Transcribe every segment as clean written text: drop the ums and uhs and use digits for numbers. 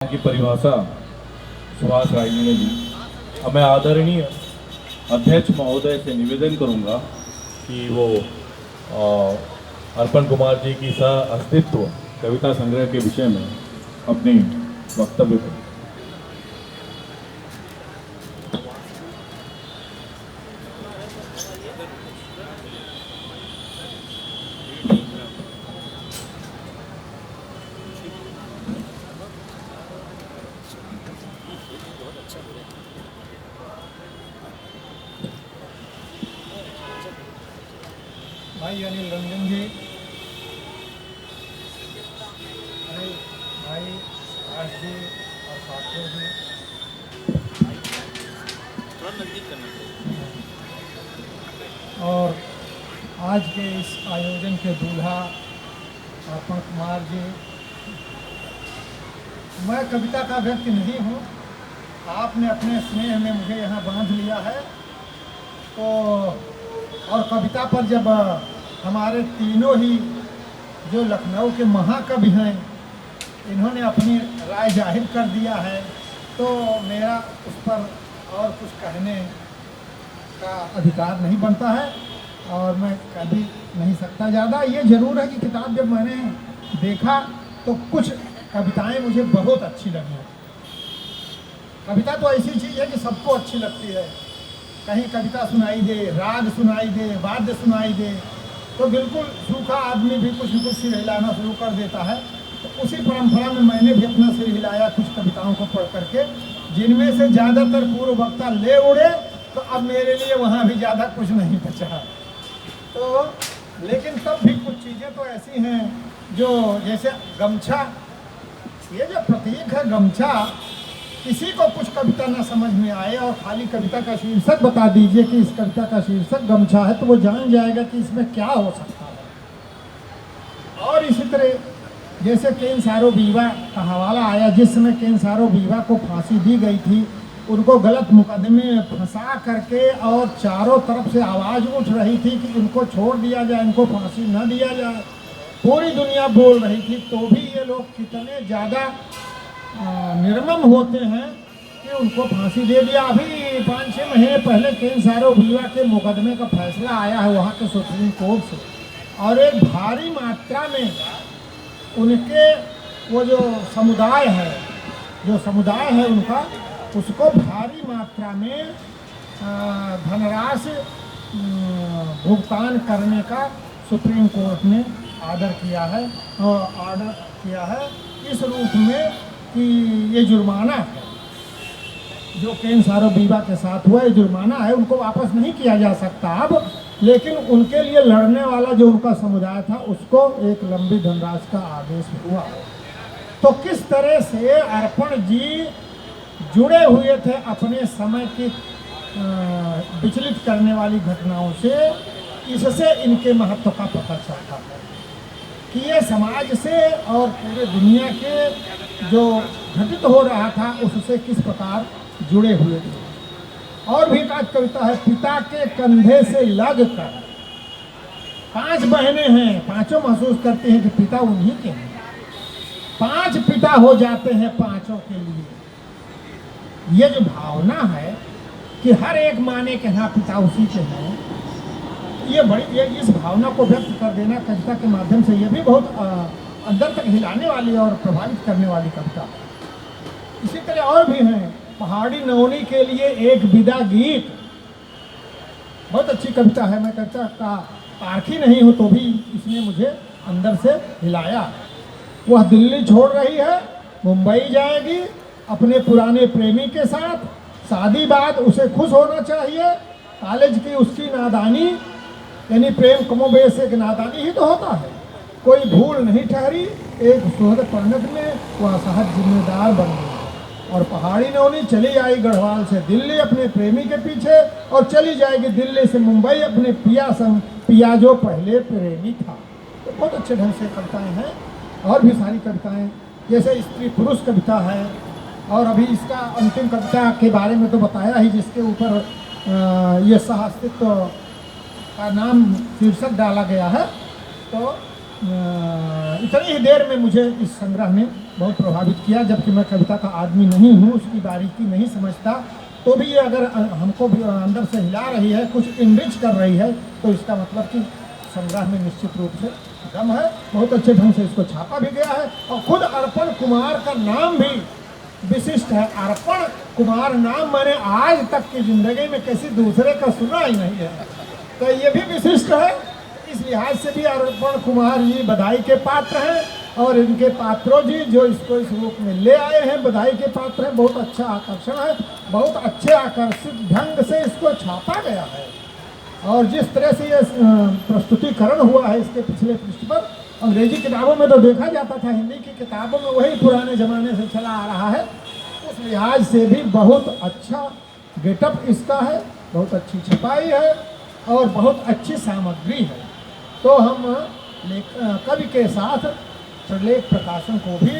की परिभाषा सुभाष राय जी ने दी। अब मैं आदरणीय अध्यक्ष महोदय से निवेदन करूंगा कि वो अर्पण कुमार जी की सह अस्तित्व कविता संग्रह के विषय में अपनी वक्तव्य करें। भाई अनिल रंजन जी, भाई आकाश जी और साथियों जी, और आज के इस आयोजन के दूल्हा अर्पण कुमार जी। मैं कविता का व्यक्ति नहीं हूँ, आपने अपने स्नेह में मुझे यहाँ बांध लिया है। तो और कविता पर जब हमारे तीनों ही जो लखनऊ के महाकवि हैं, इन्होंने अपनी राय जाहिर कर दिया है, तो मेरा उस पर और कुछ कहने का अधिकार नहीं बनता है और मैं कह भी नहीं सकता ज़्यादा। ये ज़रूर है कि किताब जब मैंने देखा तो कुछ कविताएं मुझे बहुत अच्छी लगी। कविता तो ऐसी चीज़ है कि सबको अच्छी लगती है। कहीं कविता सुनाई दे, राग सुनाई दे, वाद्य सुनाई दे, तो बिल्कुल सूखा आदमी भी कुछ न कुछ सिर हिलाना शुरू कर देता है। तो उसी परंपरा में मैंने भी अपना सिर हिलाया कुछ कविताओं को पढ़ करके, जिनमें से ज़्यादातर पूर्व वक्ता ले उड़े, तो अब मेरे लिए वहाँ भी ज़्यादा कुछ नहीं बचा। तो लेकिन तब भी कुछ चीज़ें तो ऐसी हैं जो, जैसे गमछा, ये जो प्रतीक है गमछा, किसी को कुछ कविता ना समझ में आए और खाली कविता का शीर्षक बता दीजिए कि इस कविता का शीर्षक गमछा है, तो वो जान जाएगा कि इसमें क्या हो सकता है। और इसी तरह जैसे केनसारो बीवा का हवाला आया, जिस समय केनसारो बीवा को फांसी दी गई थी, उनको गलत मुकदमे में फंसा करके और चारों तरफ से आवाज़ उठ रही थी कि इनको छोड़ दिया जाए, इनको फांसी न दिया जाए। पूरी दुनिया बोल रही थी, तो भी ये लोग कितने ज़्यादा निर्मम होते हैं कि उनको फांसी दे दिया। अभी 5-6 महीने पहले केनसारो बीवा के मुकदमे का फैसला आया है वहाँ के सुप्रीम कोर्ट से, और एक भारी मात्रा में उनके वो जो समुदाय है उनका, उसको भारी मात्रा में धनराशि भुगतान करने का सुप्रीम कोर्ट ने ऑर्डर किया है इस रूप में कि ये जुर्माना है जो केनसारो बीवा के साथ हुआ, ये जुर्माना है, उनको वापस नहीं किया जा सकता अब। लेकिन उनके लिए लड़ने वाला जो उनका समुदाय था, उसको एक लंबी धनराशि का आदेश हुआ। तो किस तरह से अर्पण जी जुड़े हुए थे अपने समय की विचलित करने वाली घटनाओं से, इससे इनके महत्व का पता चलता है कि ये समाज से और पूरे दुनिया के जो घटित हो रहा था उससे किस प्रकार जुड़े हुए थे। और भी एक कविता है, पिता के कंधे से लग कर। 5 बहनें हैं, पांचों महसूस करते हैं कि पिता उन्हीं के हैं। 5 पिता हो जाते हैं पांचों के लिए। ये जो भावना है कि हर एक माने के हाँ पिता उसी के हैं, ये इस भावना को व्यक्त कर देना कविता के माध्यम से, ये भी बहुत अंदर तक हिलाने वाली और प्रभावित करने वाली कविता है। इसी तरह और भी हैं, पहाड़ी नौनी के लिए एक विदा गीत, बहुत अच्छी कविता है। मैं कविता का पारखी नहीं हूँ, तो भी इसने मुझे अंदर से हिलाया। वह दिल्ली छोड़ रही है, मुंबई जाएगी अपने पुराने प्रेमी के साथ। शादी बाद उसे खुश होना चाहिए, कॉलेज की उसकी नादानी, यानी प्रेम कमोबेश एक नादानी ही तो होता है, कोई भूल नहीं ठहरी, एक सुहद परिणत में वह सहज जिम्मेदार बन गई। और पहाड़ी नौनी चली आई गढ़वाल से दिल्ली अपने प्रेमी के पीछे, और चली जाएगी दिल्ली से मुंबई अपने पिया जो पहले प्रेमी था। तो बहुत अच्छे ढंग से कविताएं हैं। और भी सारी कविताएं, जैसे स्त्री पुरुष कविता है, और अभी इसका अंतिम कविता के बारे में तो बताया ही, जिसके ऊपर ये सह अस्तित्व का नाम शीर्षक डाला गया है। तो इतनी ही देर में मुझे इस संग्रह ने बहुत प्रभावित किया, जबकि मैं कविता का आदमी नहीं हूँ, उसकी बारीकी नहीं समझता, तो भी ये अगर हमको भी अंदर से हिला रही है, कुछ इनरिच कर रही है, तो इसका मतलब कि संग्रह में निश्चित रूप से दम है। बहुत अच्छे ढंग से इसको छापा भी गया है और खुद अर्पण कुमार का नाम भी विशिष्ट है। अर्पण कुमार नाम मैंने आज तक की जिंदगी में किसी दूसरे का सुना ही नहीं है, तो ये भी विशिष्ट है। इस लिहाज से भी अर्पण कुमार जी बधाई के पात्र हैं, और इनके पात्रों जी जो इसको इस रूप में ले आए हैं बधाई के पात्र हैं। बहुत अच्छा आकर्षण है, बहुत अच्छे आकर्षित ढंग से इसको छापा गया है, और जिस तरह से ये प्रस्तुतिकरण हुआ है इसके पिछले पृष्ठ पर, अंग्रेजी किताबों में तो देखा जाता था, हिंदी की किताबों में वही पुराने ज़माने से चला आ रहा है। उस लिहाज से भी बहुत अच्छा गेटअप इसका है, बहुत अच्छी छपाई है और बहुत अच्छी सामग्री है। तो हम कवि के साथ प्रलेख प्रकाशन को भी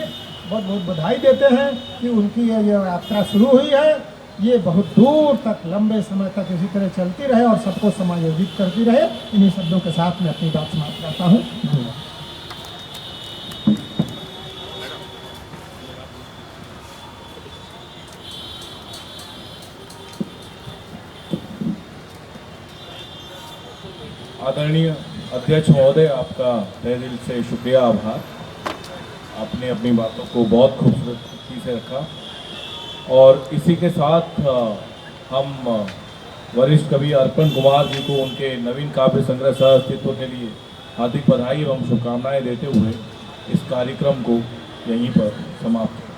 बहुत बहुत बधाई देते हैं कि उनकी ये यात्रा शुरू हुई है, ये बहुत दूर तक लंबे समय तक इसी तरह चलती रहे और सबको समायोजित करती रहे। इन्हीं शब्दों के साथ मैं अपनी बात समाप्त करता हूँ। धन्यवाद। आदरणीय अध्यक्ष महोदय, आपका तहे दिल से शुक्रिया, आभार। आपने अपनी बातों को बहुत खूबसूरती से रखा, और इसी के साथ हम वरिष्ठ कवि अर्पण कुमार जी को उनके नवीन काव्य संग्रह सह अस्तित्व के लिए हार्दिक बधाई एवं शुभकामनाएं देते हुए इस कार्यक्रम को यहीं पर समाप्त